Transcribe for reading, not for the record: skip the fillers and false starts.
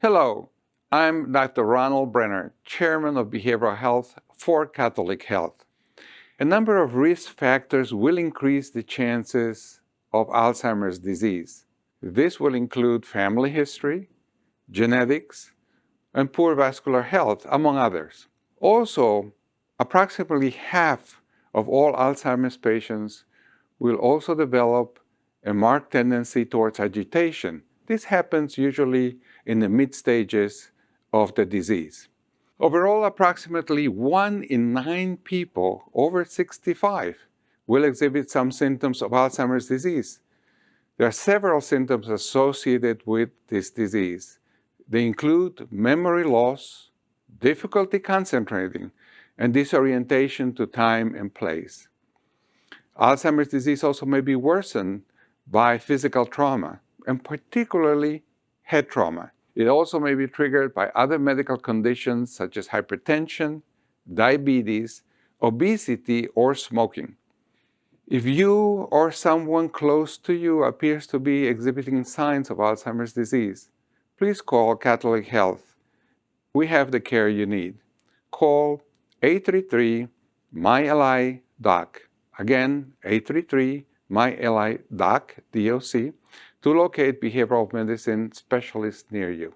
Hello, I'm Dr. Ronald Brenner, Chairman of Behavioral Health for Catholic Health. A number of risk factors will increase the chances of Alzheimer's disease. This will include family history, genetics, and poor vascular health, among others. Also, approximately half of all Alzheimer's patients will also develop a marked tendency towards agitation. This happens usually in the mid stages of the disease. Overall, approximately 1 in 9 people over 65 will exhibit some symptoms of Alzheimer's disease. There are several symptoms associated with this disease. They include memory loss, difficulty concentrating, and disorientation to time and place. Alzheimer's disease also may be worsened by physical trauma, and particularly head trauma. It also may be triggered by other medical conditions such as hypertension, diabetes, obesity, or smoking. If you or someone close to you appears to be exhibiting signs of Alzheimer's disease, please call Catholic Health. We have the care you need. Call 833-MyLI-DOC. Again, 833-MyLI-DOC, DOC, to locate behavioral medicine specialists near you.